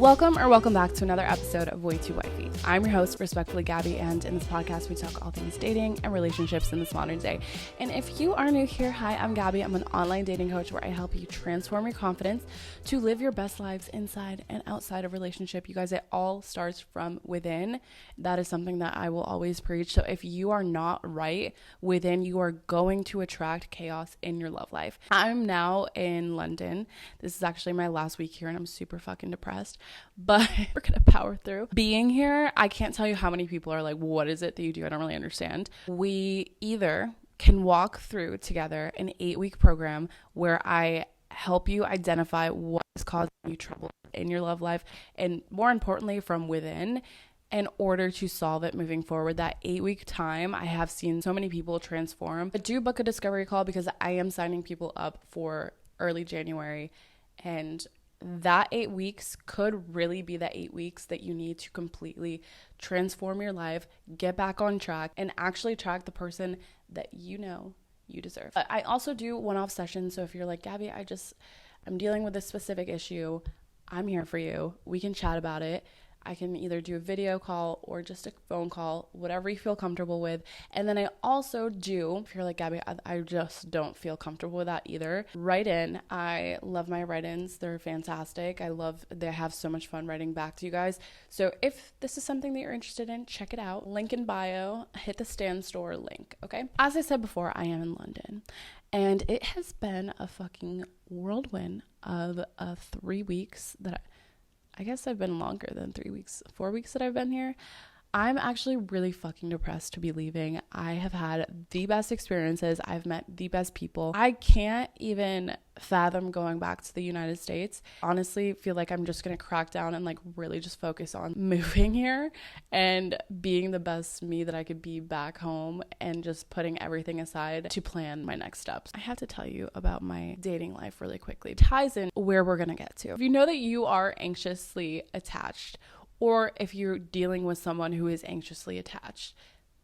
Welcome back to another episode of Way Too Wifey. I'm your host, Respectfully Gabby, and in this podcast, we talk all things dating and relationships in this modern day. And if you are new here, hi, I'm Gabby. I'm an online dating coach where I help you transform your confidence to live your best lives inside and outside of relationship. You guys, it all starts from within. That is something that I will always preach. So if you are not right within, you are going to attract chaos in your love life. I'm now in London. This is actually my last week here, and I'm super fucking depressed. But we're gonna power through. Being here, I can't tell you how many people are like, what is it that you do? I don't really understand. We either can walk through together an 8-week program where I help you identify what is causing you trouble in your love life, and more importantly, from within, in order to solve it moving forward. That 8-week time, I have seen so many people transform. But do book a discovery call because I am signing people up for early January, and that 8 weeks could really be the 8 weeks that you need to completely transform your life, get back on track, and actually attract the person that you know you deserve. I also do one-off sessions. So if you're like, Gabby, I'm dealing with this specific issue, I'm here for you. We can chat about it. I can either do a video call or just a phone call, whatever you feel comfortable with. And then I also do, if you're like, Gabby, I just don't feel comfortable with that either, write in. I love my write-ins. They're fantastic. They have so much fun writing back to you guys. So if this is something that you're interested in, check it out. Link in bio, hit the Stan Store link, okay? As I said before, I am in London. And it has been a fucking whirlwind of 3 weeks that I guess I've been longer than 3 weeks, 4 weeks that I've been here. I'm actually really fucking depressed to be leaving. I have had the best experiences. I've met the best people. I can't even fathom going back to the United States. Honestly, feel like I'm just going to crack down and like really just focus on moving here and being the best me that I could be back home and just putting everything aside to plan my next steps. I have to tell you about my dating life really quickly. It ties in where we're going to get to. If you know that you are anxiously attached, or if you're dealing with someone who is anxiously attached,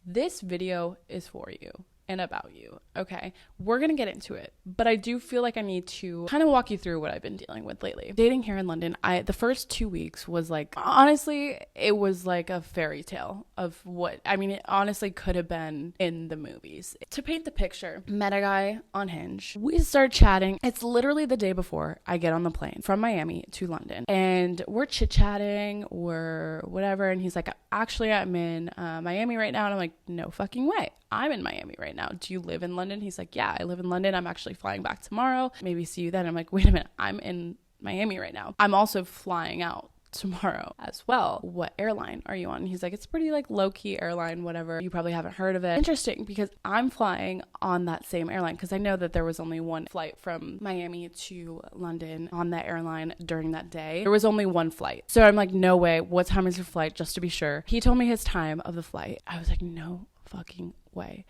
this video is for you and about you, okay? We're gonna get into it, but I do feel like I need to kind of walk you through what I've been dealing with lately. Dating here in London, the first 2 weeks was like, honestly, it was like a fairy tale of it honestly could have been in the movies. To paint the picture, met a guy on Hinge. We start chatting. It's literally the day before I get on the plane from Miami to London, and we're chit-chatting, we're whatever, and he's like, actually, I'm in Miami right now, and I'm like, no fucking way. I'm in Miami right now. Do you live in London? He's like, yeah, I live in London. I'm actually flying back tomorrow. Maybe see you then. I'm like, wait a minute. I'm in Miami right now. I'm also flying out tomorrow as well. What airline are you on? He's like, it's pretty like low-key airline, whatever. You probably haven't heard of it. Interesting, because I'm flying on that same airline because I know that there was only one flight from Miami to London on that airline during that day. There was only one flight. So I'm like, no way. What time is your flight? Just to be sure. He told me his time of the flight. I was like, no fucking way.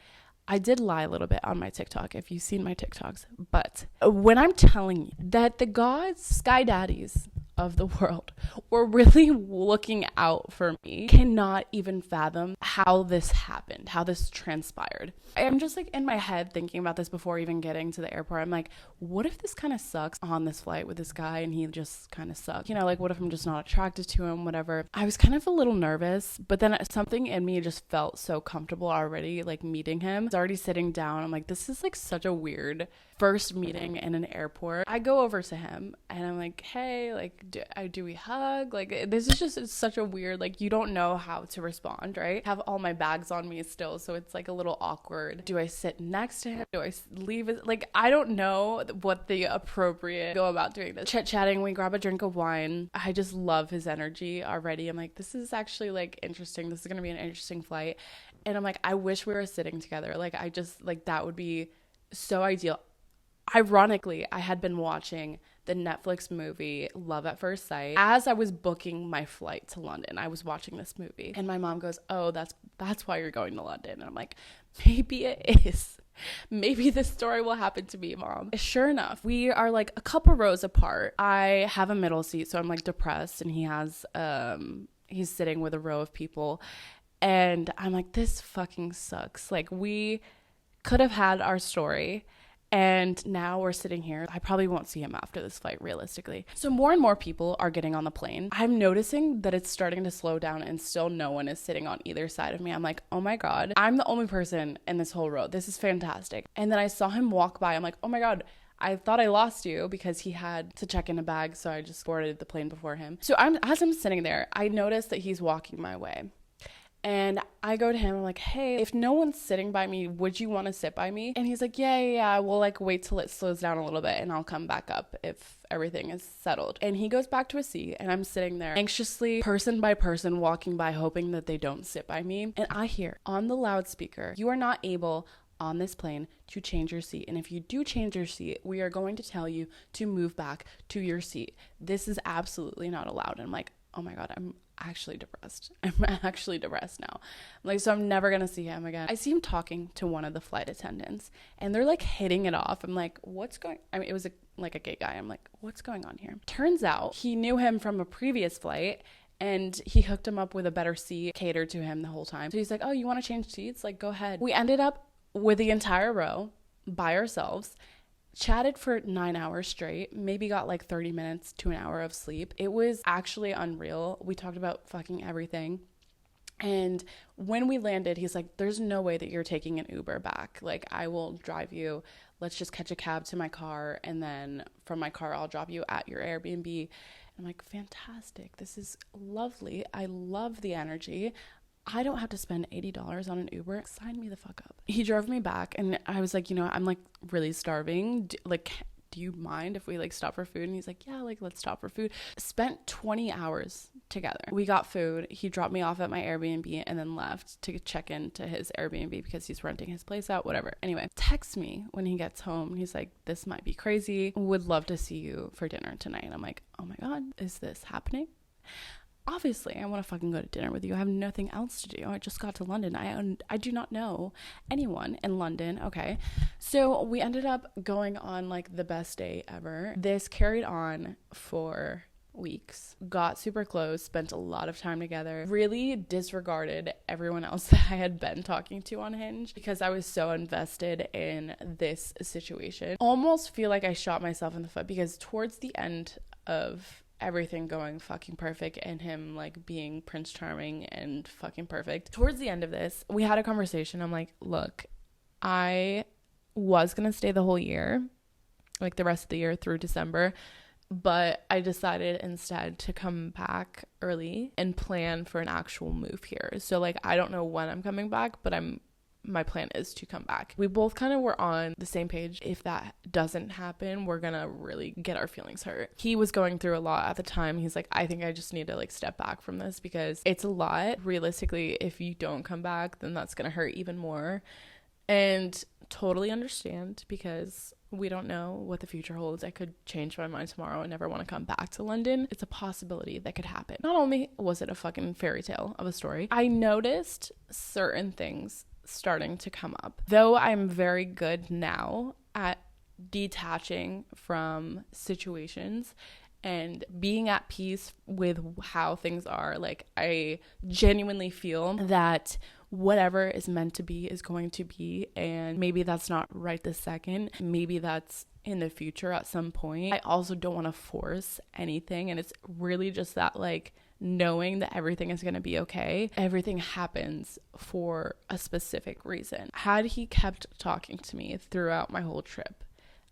I did lie a little bit on my TikTok, if you've seen my TikToks, but when I'm telling you that the gods, sky daddies of the world were really looking out for me, cannot even fathom how this happened, how this transpired. I'm just like in my head thinking about this before even getting to the airport. I'm like, what if this kind of sucks on this flight with this guy and he just kind of sucks? You know, like what if I'm just not attracted to him, whatever. I was kind of a little nervous, but then something in me just felt so comfortable already, like meeting him. I was already sitting down. I'm like, this is like such a weird first meeting in an airport. I go over to him and I'm like, hey, like, do we hug? Like, this is just, it's such a weird, like, you don't know how to respond, right? I have all my bags on me still, so it's like a little awkward. Do I sit next to him? Do I leave it? Like, I don't know what the appropriate go about doing this. Chit-chatting, we grab a drink of wine. I just love his energy already. I'm like, this is actually like interesting. This is gonna be an interesting flight. And I'm like, I wish we were sitting together. Like, I just, like, that would be so ideal. Ironically, I had been watching the Netflix movie Love at First Sight. As I was booking my flight to London, I was watching this movie. And my mom goes, oh, that's why you're going to London. And I'm like, maybe it is. Maybe this story will happen to me, Mom. Sure enough, we are like a couple rows apart. I have a middle seat, so I'm like depressed. And he has, he's sitting with a row of people. And I'm like, this fucking sucks. Like, we could have had our story. And now we're sitting here. I probably won't see him after this flight, realistically. So more and more people are getting on the plane. I'm noticing that it's starting to slow down and still no one is sitting on either side of me. I'm like, oh my God, I'm the only person in this whole row. This is fantastic. And then I saw him walk by. I'm like, oh my God, I thought I lost you, because he had to check in a bag. So I just boarded the plane before him. So as I'm sitting there, I noticed that he's walking my way. And I go to him, I'm like, hey, if no one's sitting by me, would you want to sit by me? And he's like, yeah, we'll like wait till it slows down a little bit and I'll come back up if everything is settled. And he goes back to his seat and I'm sitting there anxiously, person by person, walking by, hoping that they don't sit by me. And I hear on the loudspeaker, you are not able on this plane to change your seat. And if you do change your seat, we are going to tell you to move back to your seat. This is absolutely not allowed. And I'm like, oh my God, I'm actually depressed. I'm actually depressed now. Like, so I'm never gonna see him again. I see him talking to one of the flight attendants and they're like hitting it off. I'm like, what's going, I mean, it was like a gay guy. I'm like, what's going on here? Turns out he knew him from a previous flight and he hooked him up with a better seat, catered to him the whole time. So he's like, oh, you want to change seats? Like, go ahead. We ended up with the entire row by ourselves, chatted for 9 hours straight, maybe got like 30 minutes to an hour of sleep. It was actually unreal. We talked about fucking everything. And when we landed, he's like, there's no way that you're taking an Uber back. Like, I will drive you. Let's just catch a cab to my car. And then from my car, I'll drop you at your Airbnb. I'm like, fantastic. This is lovely. I love the energy. I don't have to spend $80 on an Uber. Sign me the fuck up. He drove me back and I was like, I'm like really starving. Do you mind if we like stop for food? And he's like, yeah, like let's stop for food. Spent 20 hours together. We got food. He dropped me off at my Airbnb and then left to check into his Airbnb because he's renting his place out, whatever. Anyway, texts me when he gets home. He's like, this might be crazy. Would love to see you for dinner tonight. And I'm like, oh my God, is this happening? Obviously, I want to fucking go to dinner with you. I have nothing else to do. I just got to London. I do not know anyone in London. Okay. So we ended up going on like the best day ever. This carried on for weeks, got super close, spent a lot of time together, really disregarded everyone else that I had been talking to on Hinge because I was so invested in this situation. Almost feel like I shot myself in the foot because towards the end of everything going fucking perfect and him like being Prince Charming and fucking perfect, towards the end of this, we had a conversation. I'm like, look, I was gonna stay the whole year, like the rest of the year through December, but I decided instead to come back early and plan for an actual move here. So like, I don't know when I'm coming back, but my plan is to come back. We both kind of were on the same page. If that doesn't happen, we're gonna really get our feelings hurt. He was going through a lot at the time. He's like, I think I just need to like step back from this because it's a lot. Realistically, if you don't come back, then that's gonna hurt even more. And totally understand because we don't know what the future holds. I could change my mind tomorrow and never want to come back to London. It's a possibility that could happen. Not only was it a fucking fairy tale of a story, I noticed certain things starting to come up. Though I'm very good now at detaching from situations and being at peace with how things are, like I genuinely feel that whatever is meant to be is going to be, and maybe that's not right this second, maybe that's in the future at some point. I also don't want to force anything, and it's really just that like knowing that everything is going to be okay. Everything happens for a specific reason. Had he kept talking to me throughout my whole trip,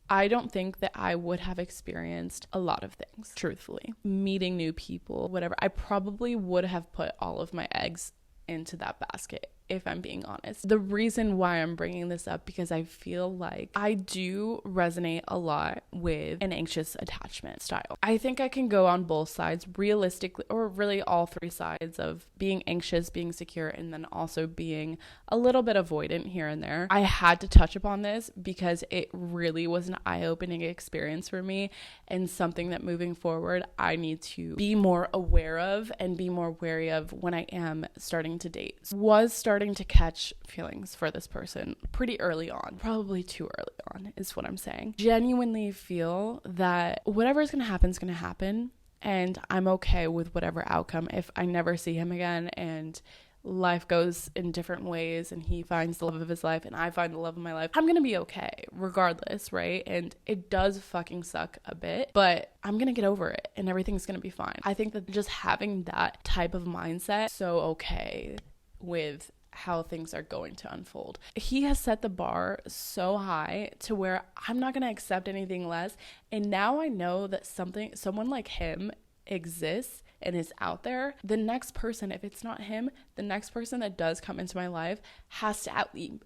I don't think that I would have experienced a lot of things, truthfully. Meeting new people, whatever. I probably would have put all of my eggs into that basket, if I'm being honest. The reason why I'm bringing this up, because I feel like I do resonate a lot with an anxious attachment style. I think I can go on both sides realistically, or really all three sides of being anxious, being secure, and then also being a little bit avoidant here and there. I had to touch upon this because it really was an eye-opening experience for me and something that moving forward I need to be more aware of and be more wary of when I am starting to date. Was starting to catch feelings for this person pretty early on, probably too early on is what I'm saying. Genuinely feel that whatever is going to happen is going to happen, and I'm okay with whatever outcome if I never see him again and life goes in different ways and he finds the love of his life and I find the love of my life, I'm gonna be okay regardless, right? And it does fucking suck a bit, but I'm gonna get over it and everything's gonna be fine. I think that just having that type of mindset, so okay with how things are going to unfold. He has set the bar so high to where I'm not going to accept anything less. And now I know that someone like him exists and is out there. The next person, if it's not him, the next person that does come into my life has to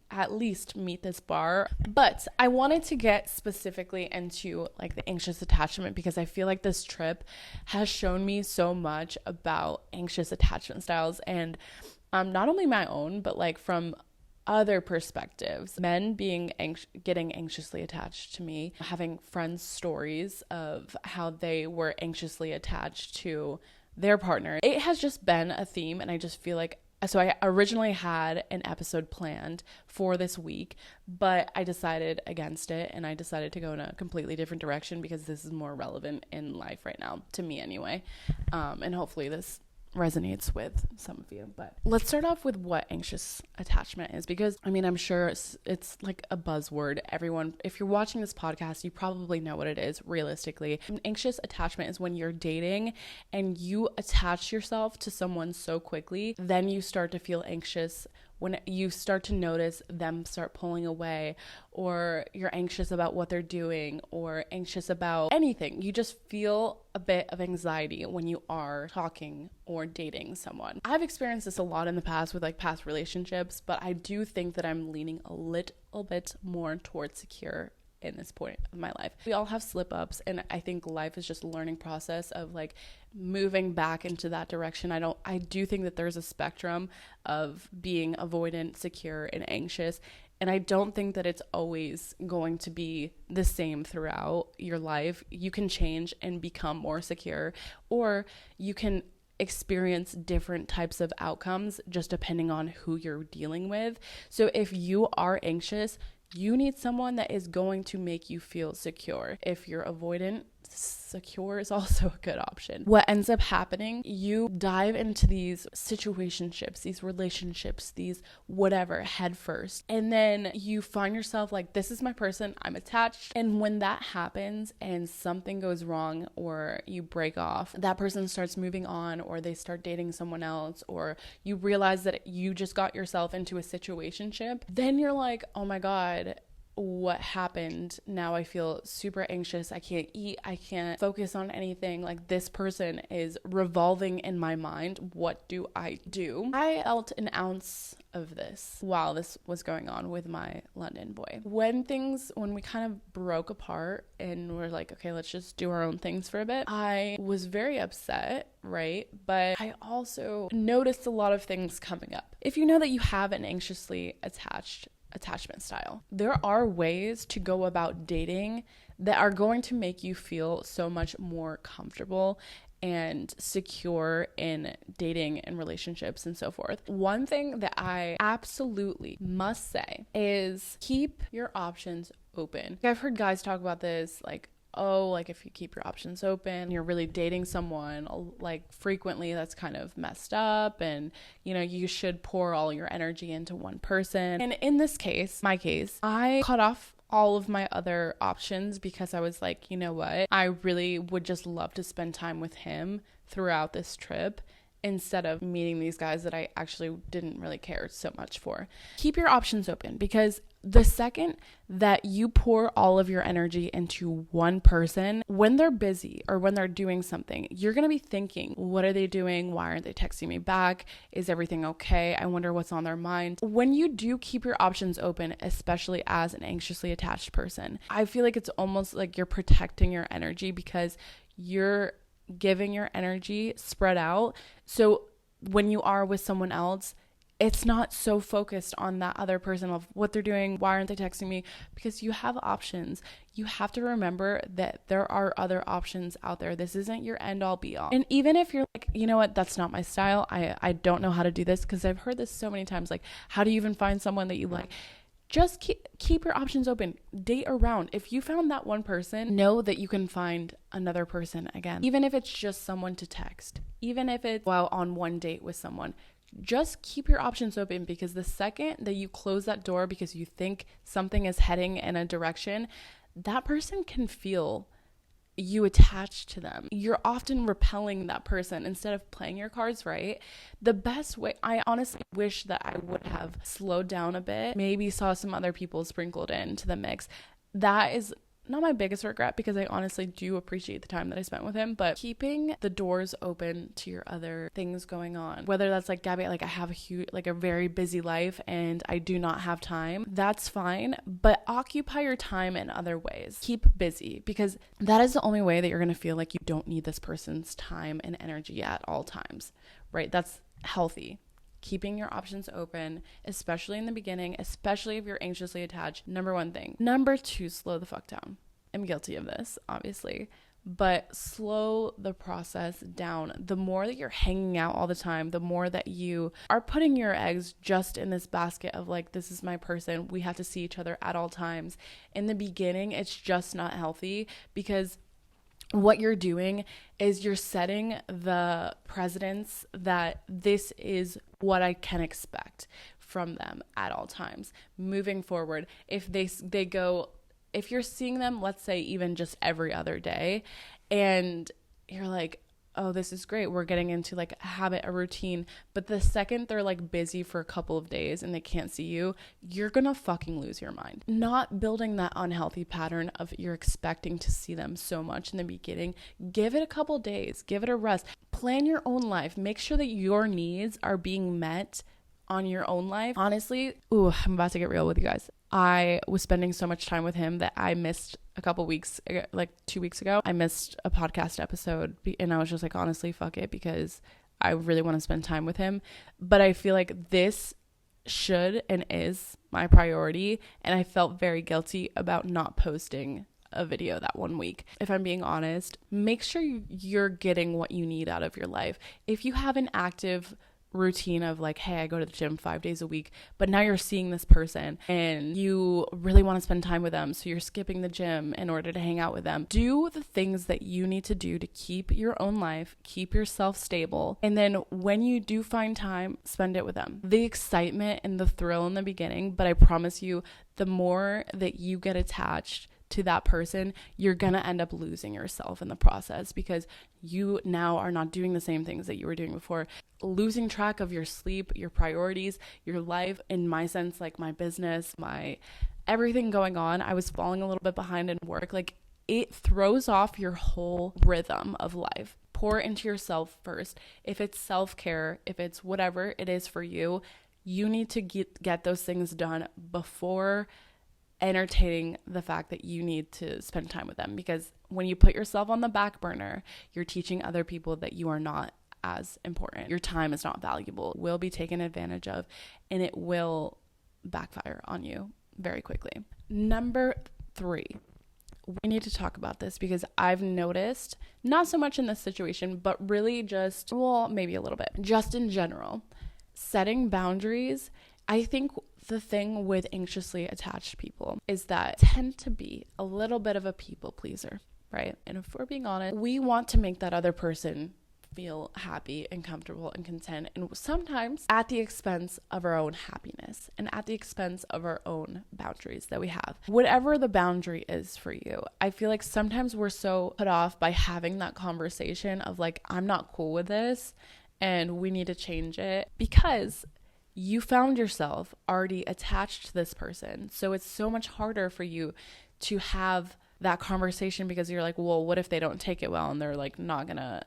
at least meet this bar. But I wanted to get specifically into like the anxious attachment because I feel like this trip has shown me so much about anxious attachment styles, and not only my own, but like from other perspectives. Men getting anxiously attached to me, having friends' stories of how they were anxiously attached to their partner. It has just been a theme, and I just feel like, so I originally had an episode planned for this week, but I decided against it, and I decided to go in a completely different direction because this is more relevant in life right now, to me anyway. And hopefully this resonates with some of you. But let's start off with what anxious attachment is, because I mean, I'm sure it's like a buzzword. Everyone, if you're watching this podcast, you probably know what it is realistically. An anxious attachment is when you're dating and you attach yourself to someone so quickly, then you start to feel anxious when you start to notice them start pulling away, or you're anxious about what they're doing, or anxious about anything. You just feel a bit of anxiety when you are talking or dating someone. I've experienced this a lot in the past with like past relationships, but I do think that I'm leaning a little bit more towards secure in this point of my life. We all have slip ups, and I think life is just a learning process of like moving back into that direction. I do think that there's a spectrum of being avoidant, secure, and anxious, and I don't think that it's always going to be the same throughout your life. You can change and become more secure, or you can experience different types of outcomes just depending on who you're dealing with. So if you are anxious, you need someone that is going to make you feel secure. If you're avoidant, secure is also a good option. What ends up happening, you dive into these situationships, these relationships, these whatever head first, and then you find yourself like, this is my person, I'm attached. And when that happens and something goes wrong, or you break off, that person starts moving on, or they start dating someone else, or you realize that you just got yourself into a situationship, then you're like, oh my God, what happened? Now I feel super anxious. I can't eat. I can't focus on anything. Like, this person is revolving in my mind. What do I do? I felt an ounce of this while this was going on with my London boy. When we kind of broke apart and we're like, okay, let's just do our own things for a bit, I was very upset, right? But I also noticed a lot of things coming up. If you know that you have an anxiously attachment style, there are ways to go about dating that are going to make you feel so much more comfortable and secure in dating and relationships and so forth. One thing that I absolutely must say is keep your options open. I've heard guys talk about this, like, oh, like if you keep your options open, you're really dating someone like frequently, that's kind of messed up, and you know, you should pour all your energy into one person. And in this case, my case, I cut off all of my other options because I was like, you know what, I really would just love to spend time with him throughout this trip instead of meeting these guys that I actually didn't really care so much for. Keep your options open, because the second that you pour all of your energy into one person, when they're busy or when they're doing something, you're going to be thinking, what are they doing? Why aren't they texting me back? Is everything okay? I wonder what's on their mind. When you do keep your options open, especially as an anxiously attached person, I feel like it's almost like you're protecting your energy, because you're giving your energy spread out. So when you are with someone else, it's not so focused on that other person of what they're doing, why aren't they texting me, because you have options. You have to remember that there are other options out there. This isn't your end all be all. And even if you're like, you know what, that's not my style, I don't know how to do this, because I've heard this so many times, like, how do you even find someone that you like? Just keep your options open. Date around. If you found that one person, know that you can find another person again. Even if it's just someone to text. Even if it's while on one date with someone. just keep your options open, because the second that you close that door because you think something is heading in a direction, that person can feel you attached to them. You're often repelling that person instead of playing your cards right. The best way, I honestly wish that I would have slowed down a bit, maybe saw some other people sprinkled into the mix. That is not my biggest regret, because I honestly do appreciate the time that I spent with him, but keeping the doors open to your other things going on, whether that's like, Gabby, like I have a very busy life and I do not have time, that's fine, but occupy your time in other ways. Keep busy, because that is the only way that you're going to feel like you don't need this person's time and energy at all times, right? That's healthy. Keeping your options open, especially in the beginning, especially if you're anxiously attached. Number one thing. Number two, slow the fuck down. I'm guilty of this, obviously, but slow the process down. The more that you're hanging out all the time, the more that you are putting your eggs just in this basket of like, this is my person, we have to see each other at all times. In the beginning, it's just not healthy, because what you're doing is you're setting the precedence that this is what I can expect from them at all times. Moving forward, if if you're seeing them, let's say even just every other day, and you're like, oh, this is great, we're getting into like a habit, a routine, but the second they're like busy for a couple of days and they can't see you, you're gonna fucking lose your mind. Not building that unhealthy pattern of you're expecting to see them so much in the beginning. Give it a couple days, give it a rest, plan your own life, make sure that your needs are being met on your own life. Honestly, I'm about to get real with you guys. I was spending so much time with him that I missed a couple weeks, like 2 weeks ago, I missed a podcast episode, and I was just like, honestly, fuck it, because I really want to spend time with him. But I feel like this should and is my priority, and I felt very guilty about not posting a video that 1 week. If I'm being honest, make sure you're getting what you need out of your life. If you have an active routine of like, hey, I go to the gym 5 days a week, but now you're seeing this person and you really want to spend time with them, so you're skipping the gym in order to hang out with them. Do the things that you need to do to keep your own life, keep yourself stable, and then when you do find time, spend it with them. The excitement and the thrill in the beginning, but I promise you, the more that you get attached to that person, you're gonna end up losing yourself in the process, because you now are not doing the same things that you were doing before. Losing track of your sleep, your priorities, your life, in my sense, like my business, my everything going on. I was falling a little bit behind in work. Like, it throws off your whole rhythm of life. Pour into yourself first. If it's self-care, if it's whatever it is for you, you need to get those things done before entertaining the fact that you need to spend time with them. Because when you put yourself on the back burner, you're teaching other people that you are not as important. Your time is not valuable, will be taken advantage of, and it will backfire on you very quickly. Number 3, we need to talk about this, because I've noticed, not so much in this situation, but really just, well, maybe a little bit, just in general, setting boundaries. I think the thing with anxiously attached people is that tend to be a little bit of a people pleaser, right? And if we're being honest, we want to make that other person feel happy and comfortable and content, and sometimes at the expense of our own happiness and at the expense of our own boundaries that we have. Whatever the boundary is for you, I feel like sometimes we're so put off by having that conversation of like, I'm not cool with this and we need to change it, because you found yourself already attached to this person. So it's so much harder for you to have that conversation, because you're like, well, what if they don't take it well and they're like not gonna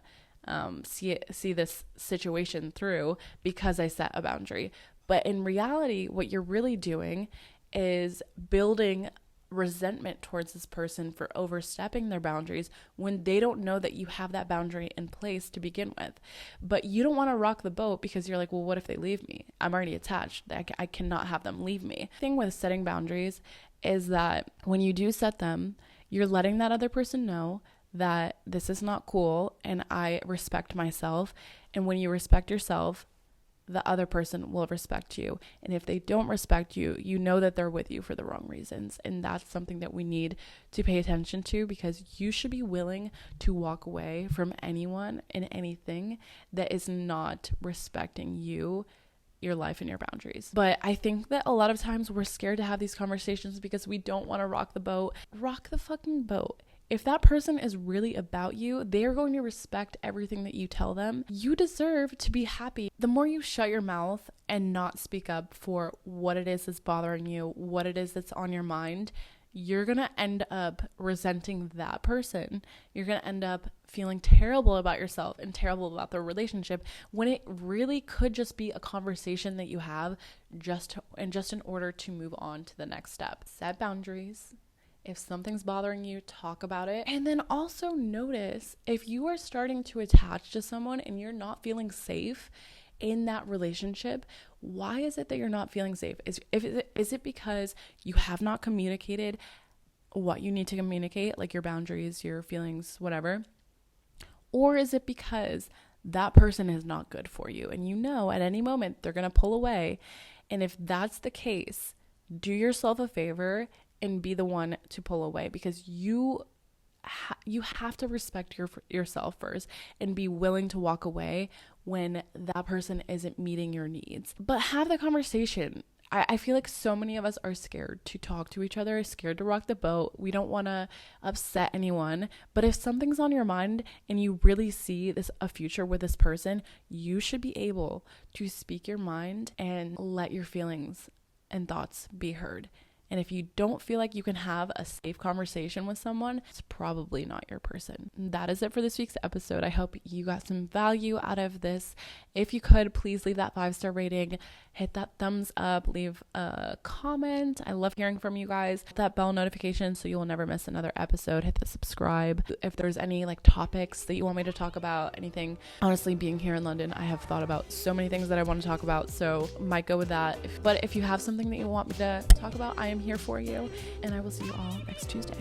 see this situation through because I set a boundary. But in reality, what you're really doing is building resentment towards this person for overstepping their boundaries when they don't know that you have that boundary in place to begin with. But you don't want to rock the boat, because you're like, well, what if they leave me? I'm already attached. I cannot have them leave me. The thing with setting boundaries is that when you do set them, you're letting that other person know that this is not cool and I respect myself. And when you respect yourself, the other person will respect you. And if they don't respect you, you know that they're with you for the wrong reasons. And that's something that we need to pay attention to, because you should be willing to walk away from anyone and anything that is not respecting you, your life, and your boundaries. But I think that a lot of times we're scared to have these conversations because we don't want to rock the boat. Rock the fucking boat. If that person is really about you, they are going to respect everything that you tell them. You deserve to be happy. The more you shut your mouth and not speak up for what it is that's bothering you, what it is that's on your mind, you're going to end up resenting that person. You're going to end up feeling terrible about yourself and terrible about the relationship, when it really could just be a conversation that you have just in order to move on to the next step. Set boundaries. If something's bothering you, talk about it. And then also notice if you are starting to attach to someone and you're not feeling safe in that relationship, why is it that you're not feeling safe? Is it because you have not communicated what you need to communicate, like your boundaries, your feelings, whatever? Or is it because that person is not good for you and you know at any moment they're going to pull away? And if that's the case, do yourself a favor and be the one to pull away, because you have to respect yourself first and be willing to walk away when that person isn't meeting your needs. But have the conversation. I feel like so many of us are scared to talk to each other, scared to rock the boat. We don't want to upset anyone. But if something's on your mind and you really see a future with this person, you should be able to speak your mind and let your feelings and thoughts be heard. And if you don't feel like you can have a safe conversation with someone, it's probably not your person. That is it for this week's episode. I hope you got some value out of this. If you could, please leave that 5-star rating, hit that thumbs up, leave a comment. I love hearing from you guys. Hit that bell notification so you will never miss another episode. Hit the subscribe. If there's any topics that you want me to talk about, anything, honestly, being here in London, I have thought about so many things that I want to talk about, so might go with that. But if you have something that you want me to talk about, I am here for you, and I will see you all next Tuesday.